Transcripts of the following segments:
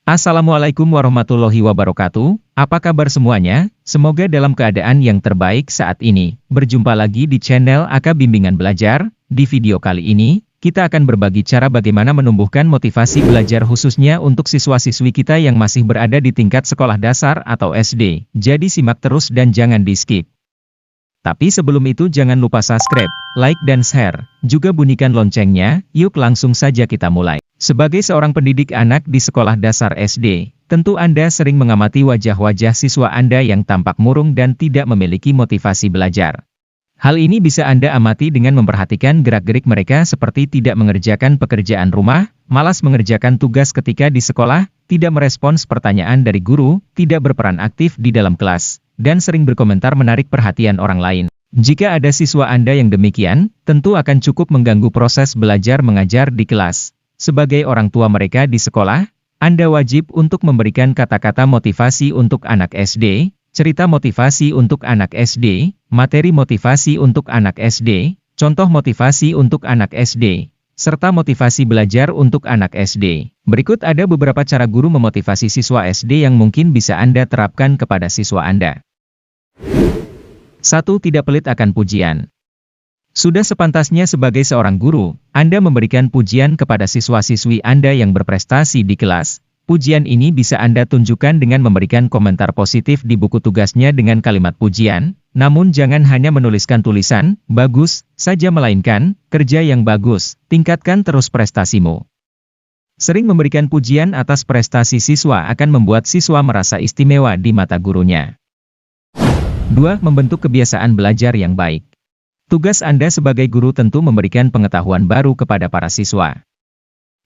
Assalamualaikum warahmatullahi wabarakatuh. Apa kabar semuanya? Semoga dalam keadaan yang terbaik saat ini. Berjumpa lagi di channel AK Bimbingan Belajar. Di video kali ini, kita akan berbagi cara bagaimana menumbuhkan motivasi belajar khususnya untuk siswa-siswi kita yang masih berada di tingkat sekolah dasar atau SD. Jadi simak terus dan jangan di-skip. Tapi sebelum itu jangan lupa subscribe, like dan share. Juga bunyikan loncengnya. Yuk langsung saja kita mulai. Sebagai seorang pendidik anak di sekolah dasar SD, tentu Anda sering mengamati wajah-wajah siswa Anda yang tampak murung dan tidak memiliki motivasi belajar. Hal ini bisa Anda amati dengan memperhatikan gerak-gerik mereka seperti tidak mengerjakan pekerjaan rumah, malas mengerjakan tugas ketika di sekolah, tidak merespons pertanyaan dari guru, tidak berperan aktif di dalam kelas, dan sering berkomentar menarik perhatian orang lain. Jika ada siswa Anda yang demikian, tentu akan cukup mengganggu proses belajar mengajar di kelas. Sebagai orang tua mereka di sekolah, Anda wajib untuk memberikan kata-kata motivasi untuk anak SD, cerita motivasi untuk anak SD, materi motivasi untuk anak SD, contoh motivasi untuk anak SD, serta motivasi belajar untuk anak SD. Berikut ada beberapa cara guru memotivasi siswa SD yang mungkin bisa Anda terapkan kepada siswa Anda. 1. Tidak pelit akan pujian. Sudah sepantasnya sebagai seorang guru, Anda memberikan pujian kepada siswa-siswi Anda yang berprestasi di kelas. Pujian ini bisa Anda tunjukkan dengan memberikan komentar positif di buku tugasnya dengan kalimat pujian, namun jangan hanya menuliskan tulisan, bagus, saja melainkan, kerja yang bagus, tingkatkan terus prestasimu. Sering memberikan pujian atas prestasi siswa akan membuat siswa merasa istimewa di mata gurunya. 2. Membentuk kebiasaan belajar yang baik. Tugas Anda sebagai guru tentu memberikan pengetahuan baru kepada para siswa.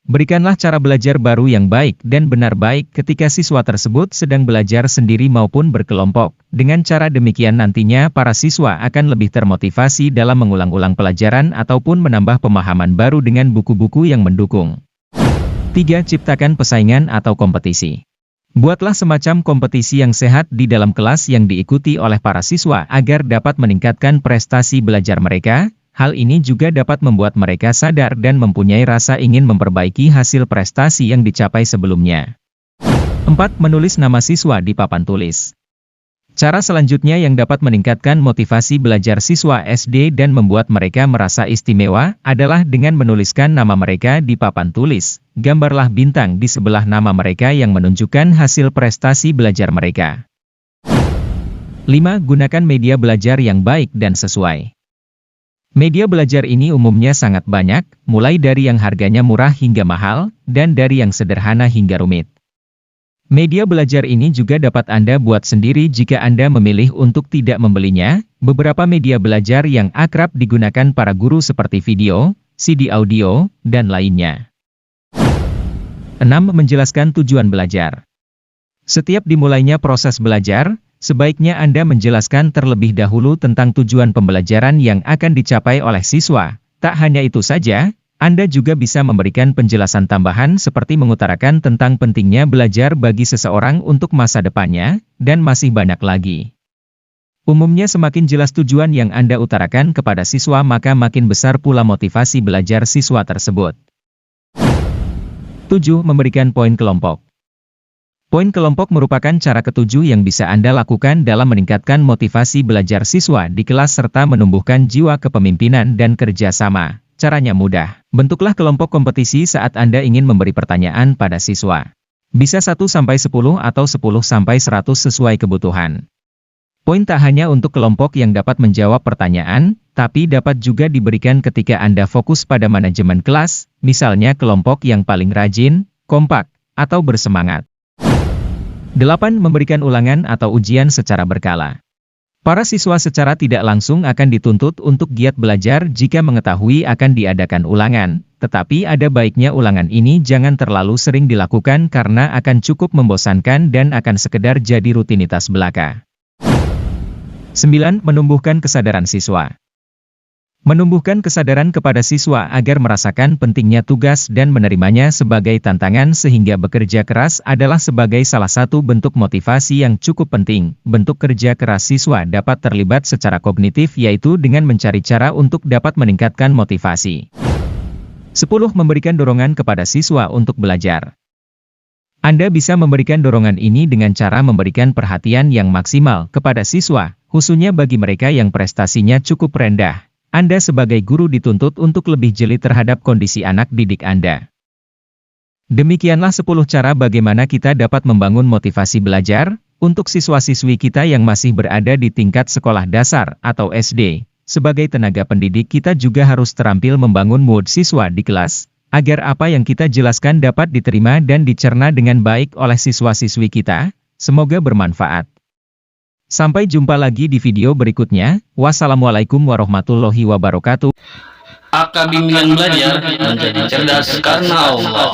Berikanlah cara belajar baru yang baik dan benar baik ketika siswa tersebut sedang belajar sendiri maupun berkelompok. Dengan cara demikian nantinya para siswa akan lebih termotivasi dalam mengulang-ulang pelajaran ataupun menambah pemahaman baru dengan buku-buku yang mendukung. 3. Ciptakan persaingan atau kompetisi. Buatlah semacam kompetisi yang sehat di dalam kelas yang diikuti oleh para siswa agar dapat meningkatkan prestasi belajar mereka. Hal ini juga dapat membuat mereka sadar dan mempunyai rasa ingin memperbaiki hasil prestasi yang dicapai sebelumnya. 4. Menulis nama siswa di papan tulis. Cara selanjutnya yang dapat meningkatkan motivasi belajar siswa SD dan membuat mereka merasa istimewa adalah dengan menuliskan nama mereka di papan tulis. Gambarlah bintang di sebelah nama mereka yang menunjukkan hasil prestasi belajar mereka. 5. Gunakan media belajar yang baik dan sesuai. Media belajar ini umumnya sangat banyak, mulai dari yang harganya murah hingga mahal, dan dari yang sederhana hingga rumit. Media belajar ini juga dapat Anda buat sendiri jika Anda memilih untuk tidak membelinya. Beberapa media belajar yang akrab digunakan para guru seperti video, CD audio, dan lainnya. 6. Menjelaskan tujuan belajar. Setiap dimulainya proses belajar, sebaiknya Anda menjelaskan terlebih dahulu tentang tujuan pembelajaran yang akan dicapai oleh siswa. Tak hanya itu saja, Anda juga bisa memberikan penjelasan tambahan seperti mengutarakan tentang pentingnya belajar bagi seseorang untuk masa depannya, dan masih banyak lagi. Umumnya semakin jelas tujuan yang Anda utarakan kepada siswa maka makin besar pula motivasi belajar siswa tersebut. 7. Memberikan poin kelompok. Poin kelompok merupakan cara ketujuh yang bisa Anda lakukan dalam meningkatkan motivasi belajar siswa di kelas serta menumbuhkan jiwa kepemimpinan dan kerjasama. Caranya mudah. Bentuklah kelompok kompetisi saat Anda ingin memberi pertanyaan pada siswa. Bisa 1-10 atau 10-100 sesuai kebutuhan. Poin tak hanya untuk kelompok yang dapat menjawab pertanyaan, tapi dapat juga diberikan ketika Anda fokus pada manajemen kelas, misalnya kelompok yang paling rajin, kompak, atau bersemangat. 8. Memberikan ulangan atau ujian secara berkala. Para siswa secara tidak langsung akan dituntut untuk giat belajar jika mengetahui akan diadakan ulangan, tetapi ada baiknya ulangan ini jangan terlalu sering dilakukan karena akan cukup membosankan dan akan sekedar jadi rutinitas belaka. 9. Menumbuhkan kesadaran siswa. Menumbuhkan kesadaran kepada siswa agar merasakan pentingnya tugas dan menerimanya sebagai tantangan sehingga bekerja keras adalah sebagai salah satu bentuk motivasi yang cukup penting. Bentuk kerja keras siswa dapat terlibat secara kognitif yaitu dengan mencari cara untuk dapat meningkatkan motivasi. 10. Memberikan dorongan kepada siswa untuk belajar. Anda bisa memberikan dorongan ini dengan cara memberikan perhatian yang maksimal kepada siswa, khususnya bagi mereka yang prestasinya cukup rendah. Anda sebagai guru dituntut untuk lebih jeli terhadap kondisi anak didik Anda. Demikianlah 10 cara bagaimana kita dapat membangun motivasi belajar untuk siswa-siswi kita yang masih berada di tingkat sekolah dasar atau SD. Sebagai tenaga pendidik kita juga harus terampil membangun mood siswa di kelas, agar apa yang kita jelaskan dapat diterima dan dicerna dengan baik oleh siswa-siswi kita. Semoga bermanfaat. Sampai jumpa lagi di video berikutnya. Wassalamualaikum warahmatullahi wabarakatuh. Aka bimbingan belajar menjadi cerdas karena Allah.